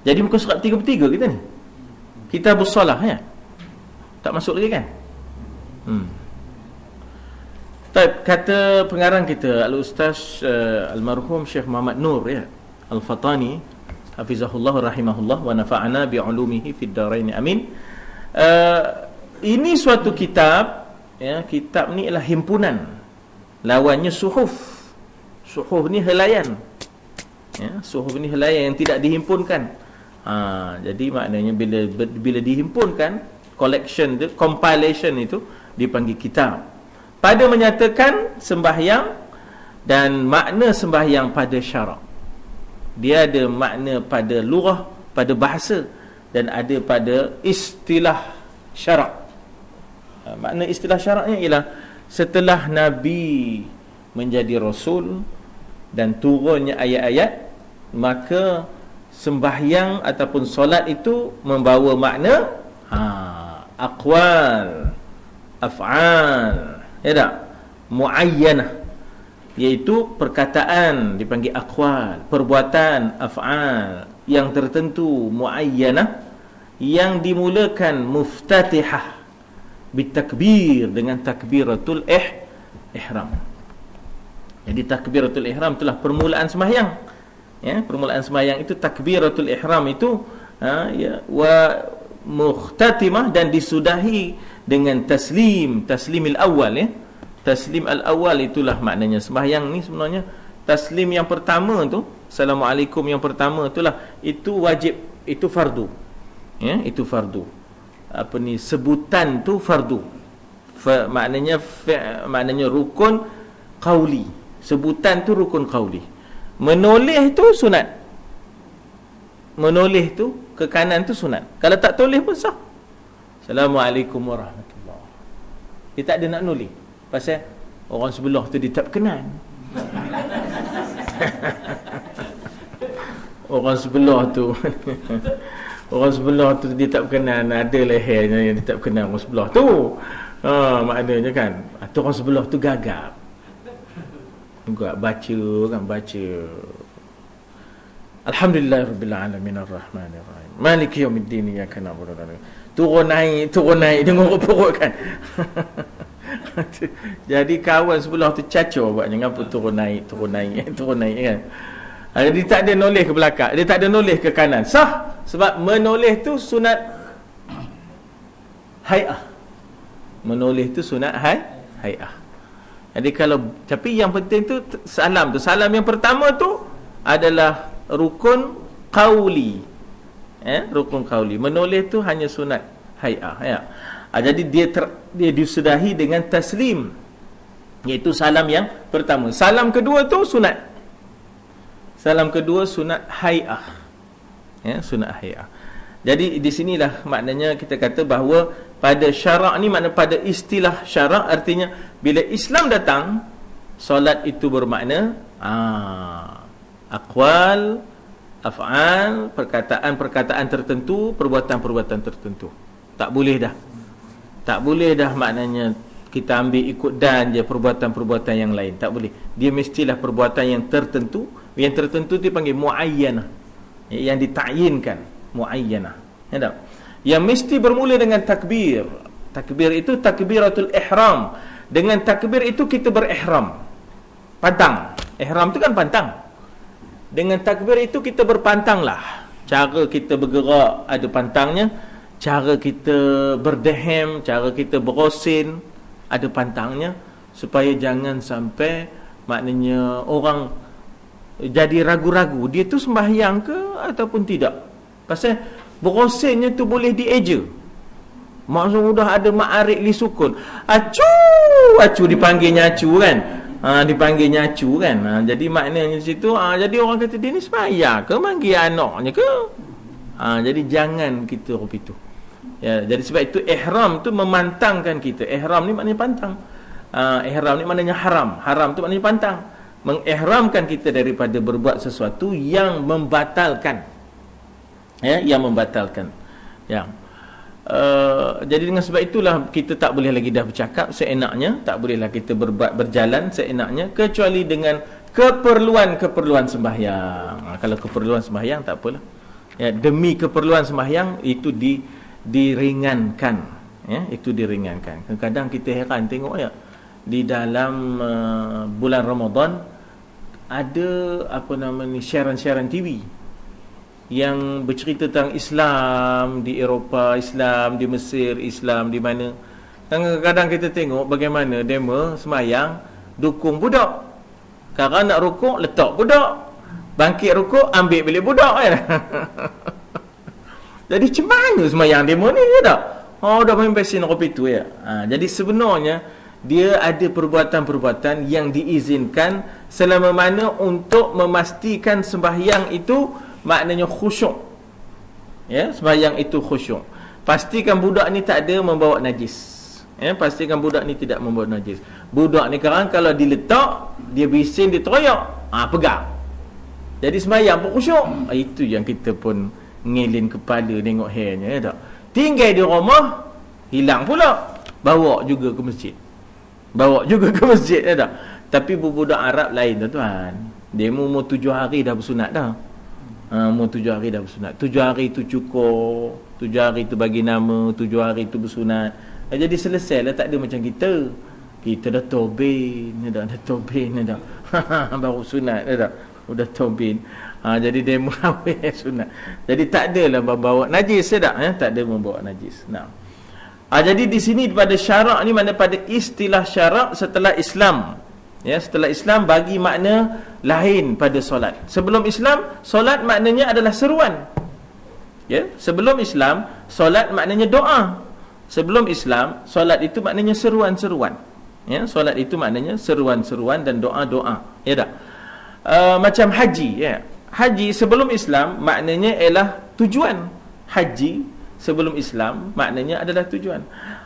Jadi muka surat 33 kita ni. Kitabus Shalah ya. Tak masuk lagi kan? Kata pengarang kita Al-Ustaz Almarhum Syekh Muhammad Nur ya, Al-Fatani hafizahullah rahimahullah wa nafa'ana bi'ulumihi fid dharain amin. Ini suatu kitab ya, kitab ni ialah himpunan. Lawannya suhuf. Suhuf ni helaian. Ya, suhuf ni helaian yang tidak dihimpunkan. Jadi maknanya bila dihimpunkan, collection tu, compilation itu dipanggil kitab. Pada menyatakan sembahyang dan makna sembahyang pada syarak. Dia ada makna pada lughah, pada bahasa, dan ada pada istilah syarak. Makna istilah syaraknya ialah setelah Nabi menjadi Rasul dan turunnya ayat-ayat, maka sembahyang ataupun solat itu membawa makna aqwal, af'al, ya tak? Muayyanah, iaitu perkataan dipanggil aqwal, perbuatan af'al yang tertentu, muayyanah, yang dimulakan muftatihah bitakbir, dengan takbiratul ihram. Jadi takbiratul ihram itulah permulaan sembahyang. Ya, permulaan sembahyang itu takbiratul ihram itu ya, wa mukhtatimah, dan disudahi dengan taslimil awal ya. Taslim al-awwal itulah maknanya sembahyang ni sebenarnya. Taslim yang pertama tu, Assalamualaikum yang pertama itulah, itu wajib, itu fardu. Ya, itu fardu. Apa ni, sebutan tu fardu. Maknanya rukun qauli. Sebutan tu rukun qauli. Menoleh tu sunat. Menoleh tu ke kanan tu sunat. Kalau tak toleh pun sah. Assalamualaikum warahmatullahi. Dia tak ada nak noleh. Pasal orang sebelah tu dia tak berkenan. Orang sebelah tu orang sebelah tu dia tak berkenan, ada lehernya yang dia tak berkenan orang sebelah tu. Maknanya kan, atau orang sebelah tu gagap. Juga baca. Alhamdulillahirabbil alamin arrahmanir rahim maliki yaumiddin iyyaka na'budu wa iyyaka nasta'in. Turun naik dengan perut kan. Jadi kawan sebelah tu cacau buatnya, ngapa turun naik kan. Dia tak ada noleh ke belakang, dia tak ada noleh ke kanan, sah. Sebab menoleh tu sunat hai'ah. Menoleh tu sunat hai'ah. Jadi tapi yang penting tu salam yang pertama tu adalah rukun qauli. Rukun qauli. Menoleh tu hanya sunat hai'ah ya. Jadi dia disudahi dengan taslim, iaitu salam yang pertama. Salam kedua tu sunat. Salam kedua sunat hai'ah. Ya, sunat hai'ah. Jadi di sinilah maknanya kita kata bahawa pada syarak ni, makna pada istilah syarak, artinya bila Islam datang, solat itu bermakna aqwal, af'al, perkataan-perkataan tertentu, perbuatan-perbuatan tertentu. Tak boleh dah maknanya kita ambil ikut dan je perbuatan-perbuatan yang lain. Tak boleh. Dia mestilah perbuatan yang tertentu. Yang tertentu dipanggil muayyanah, yang ditakyinkan, muayyanah. Ya tak? Yang mesti bermula dengan takbir. Takbir itu takbiratul ihram. Dengan takbir itu kita berihram. Pantang. Ihram itu kan pantang. Dengan takbir itu kita berpantanglah. Cara kita bergerak ada pantangnya. Cara kita berdehem, cara kita berosin ada pantangnya, supaya jangan sampai maknanya orang jadi ragu-ragu dia tu sembahyang ke ataupun tidak. Pasal berosinnya tu boleh dieja. Maksud sudah ada ma'arik li sukun. Acu dipanggilnya acu kan. Dipanggilnya acu kan. Jadi maknanya situ jadi orang kata dia ni sembahyang ke manggil anaknya ke. Jadi jangan kita begitu. Ya, jadi sebab itu ihram tu memantangkan kita. Ihram ni maknanya pantang. Ihram ni maknanya haram. Haram tu maknanya pantang. Mengihramkan kita daripada berbuat sesuatu yang membatalkan. Ya, yang membatalkan. Ya. Jadi dengan sebab itulah kita tak boleh lagi dah bercakap seenaknya, tak bolehlah kita berjalan seenaknya, kecuali dengan keperluan sembahyang. Kalau keperluan sembahyang tak apalah. Ya, demi keperluan sembahyang itu diringankan. Ya, itu diringankan. Kadang-kadang kita heran tengok ya, di dalam bulan Ramadan ada siaran-siaran TV yang bercerita tentang Islam di Eropah, Islam di Mesir, Islam di mana. Kadang-kadang kita tengok bagaimana demo semayang dukung budak. Kalau nak rukuk, letak budak. Bangkit rukuk, ambil bilik budak kan. Jadi macam mana semayang demo ni tak? Dah main pesen kopi tu ya. Jadi sebenarnya dia ada perbuatan-perbuatan yang diizinkan selama mana untuk memastikan sembahyang itu maknanya khusyuk. Ya, sembahyang itu khusyuk. Pastikan budak ni tak ada membawa najis. Ya, pastikan budak ni tidak membawa najis. Budak ni sekarang kalau diletak, dia bising, dia teroyak, pegang. Jadi sembahyang pun khusyuk. Itu yang kita pun ngelin kepala tengok hairnya ya tak. Tinggal di rumah hilang pula. Bawa juga ke masjid. Ya tak. Tapi budak Arab lain tuan. Dia umur 7 hari dah bersunat dah. Umur 7 hari dah bersunat. 7 hari tu cukur, 7 hari tu bagi nama, 7 hari tu bersunat. Jadi selesai lah, tak ada macam kita. Kita dah tobin, dah tobin dah. Baru sunat dah. Udah tobin. Jadi dia muawih sunat. Jadi tak adalah membawa najis tak? Tak ada membawa najis. Nah. Jadi di sini pada syarak ni, mana pada istilah syarak setelah Islam. Ya, setelah Islam bagi makna lain pada solat. Sebelum Islam, solat maknanya adalah seruan. Ya, sebelum Islam, solat maknanya doa. Sebelum Islam, solat itu maknanya seruan-seruan. Ya, solat itu maknanya seruan-seruan dan doa-doa. Ya tak? Macam haji, ya. Haji sebelum Islam maknanya ialah tujuan. Haji sebelum Islam maknanya adalah tujuan.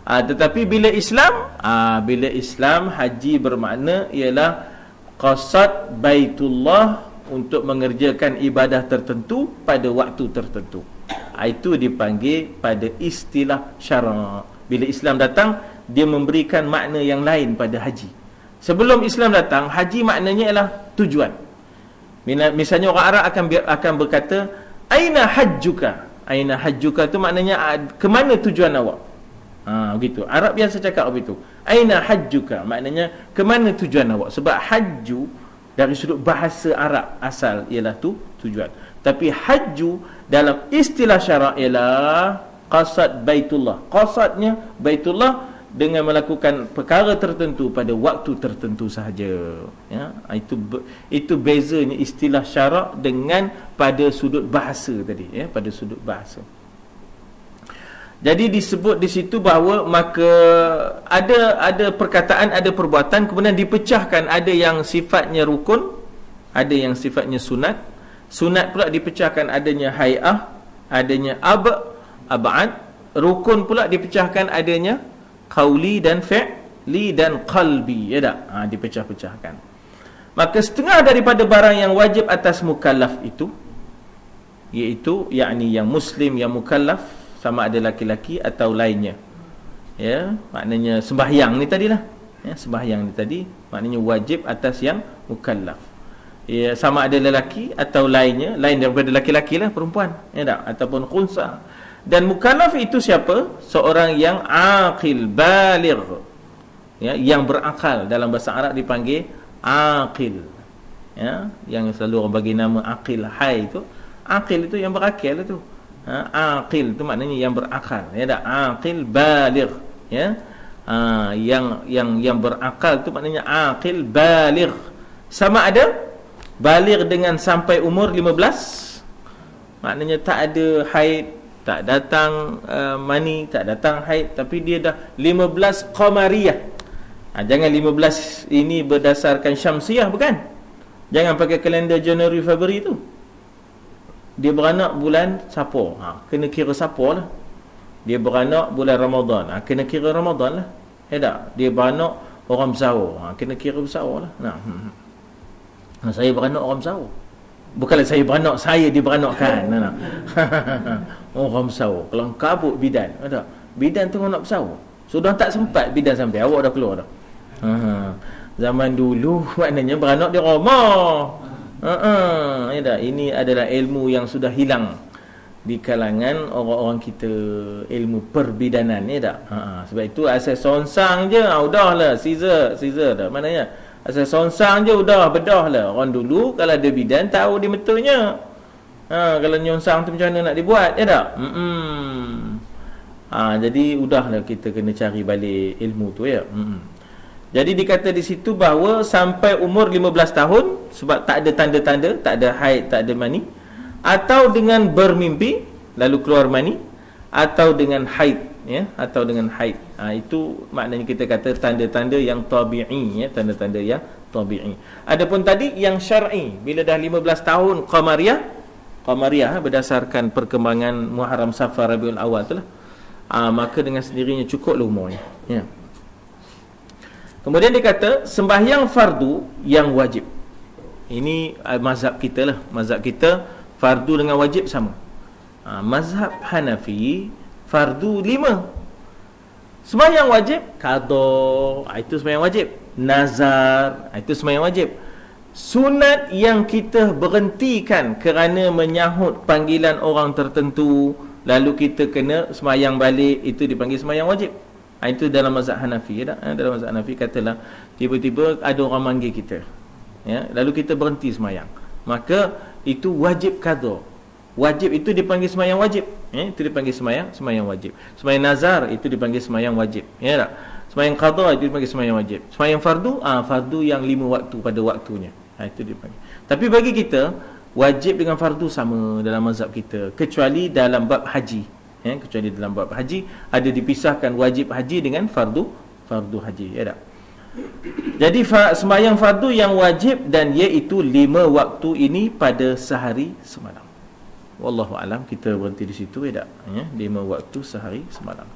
Tetapi bila Islam haji bermakna ialah qasad Baitullah untuk mengerjakan ibadah tertentu pada waktu tertentu. Itu dipanggil pada istilah syarak. Bila Islam datang, dia memberikan makna yang lain pada haji. Sebelum Islam datang, haji maknanya ialah tujuan. Misalnya orang Arab akan berkata, aina hajjuka. Aina hajjuka tu maknanya ke mana tujuan awak? Begitu. Arab biasa cakap begitu. Aina hajjuka maknanya ke mana tujuan awak? Sebab hajju dari sudut bahasa Arab asal ialah tu tujuan. Tapi hajju dalam istilah syarak ialah qasad Baitullah. Qasadnya Baitullah dengan melakukan perkara tertentu pada waktu tertentu sahaja. Ya, itu bezanya istilah syarak dengan pada sudut bahasa tadi, ya, pada sudut bahasa. Jadi disebut di situ bahawa maka ada perkataan, ada perbuatan, kemudian dipecahkan, ada yang sifatnya rukun, ada yang sifatnya sunat. Sunat pula dipecahkan adanya hay'ah, adanya ab'ad. Rukun pula dipecahkan adanya qauli dan fi'li dan qalbi, ya tak? Dipecah-pecahkan. Maka setengah daripada barang yang wajib atas mukallaf itu, iaitu yakni yang muslim, yang mukallaf, sama ada laki-laki atau lainnya. Ya, maknanya sembahyang ni tadilah. Ya, sembahyang ni tadi maknanya wajib atas yang mukallaf. Ya, sama ada lelaki atau lainnya, lain daripada laki-laki lah, perempuan, ya tak? Ataupun khunsa. Dan mukallaf itu siapa? Seorang yang aqil, baligh, ya, yang berakal. Dalam bahasa Arab dipanggil aqil, ya, yang selalu orang bagi nama aqil hai itu. Aqil itu yang berakal itu. Aqil itu maknanya yang berakal, ya tak? Aqil, baligh, ya. Yang berakal itu maknanya aqil, baligh. Sama ada baligh dengan sampai umur 15, maknanya tak ada haid, tak datang mani, tak datang haid, tapi dia dah 15 qamariyah. Jangan 15 ini berdasarkan syamsiah, bukan. Jangan pakai kalender Januari Februari tu. Dia beranak bulan siapa? Kena kira siapa lah. Dia beranak bulan Ramadan, kena kira Ramadan lah. Tak? Dia beranak orang bersahur, kena kira bersahur lah. Saya beranak orang bersahur. Bukanlah saya beranak, saya diberanakkan. Orang bersahur. Kalau kabut bidan, ada. Bidan tengah nak bersahur. Sudah tak sempat bidan sampai, awak dah keluar dah. Zaman dulu maknanya beranak di rumah. Ya dah, ini adalah ilmu yang sudah hilang. di kalangan orang-orang kita ilmu perbidanan ni tak. Sebab itu asal sonsang je udahlah Caesar dah maknanya asal sonsang je udah bedah lah. Orang dulu kalau ada bidan tahu dia betulnya. Kalau nyonsang tu macam mana nak dibuat ya tak. Jadi udahlah kita kena cari balik ilmu tu ya. Jadi dikata di situ bahawa sampai umur 15 tahun sebab tak ada tanda-tanda, tak ada haid, tak ada mani, atau dengan bermimpi lalu keluar mani, atau dengan haid ya, atau dengan haid. Itu maknanya kita kata tanda-tanda yang tabi'i ya, tanda-tanda yang tabi'i. Adapun tadi yang syar'i, bila dah 15 tahun qamariyah berdasarkan perkembangan Muharram, Safar, Rabiul Awal itulah, maka dengan sendirinya cukuplah umurnya ya. Kemudian dia kata sembahyang fardu yang wajib. Ini mazhab kita lah. Mazhab kita fardu dengan wajib sama. Mazhab Hanafi fardu 5. Sembahyang wajib qada, itu sembahyang wajib. Nazar, itu sembahyang wajib. Sunat yang kita berhentikan kerana menyahut panggilan orang tertentu, lalu kita kena sembahyang balik, itu dipanggil sembahyang wajib. Itu dalam mazhab Hanafi ya tak? Dalam mazhab Hanafi katalah tiba-tiba ada orang manggil kita ya, lalu kita berhenti sembahyang, maka itu wajib qada. Wajib itu dipanggil sembahyang wajib ya, itu dipanggil sembahyang wajib. Sembahyang nazar itu dipanggil sembahyang wajib ya tak? Sembahyang qada itu dipanggil sembahyang wajib. Sembahyang fardu fardu yang 5 waktu pada waktunya, itu dipanggil. Tapi bagi kita wajib dengan fardu sama dalam mazhab kita, kecuali dalam bab haji ya, kecuali dalam bab haji ada dipisahkan wajib haji dengan fardu haji ya tak? Jadi sembahyang fardu yang wajib dan iaitu 5 waktu ini pada sehari semalam. Wallahu alam, kita berhenti di situ ya tak? Ya, 5 waktu sehari semalam.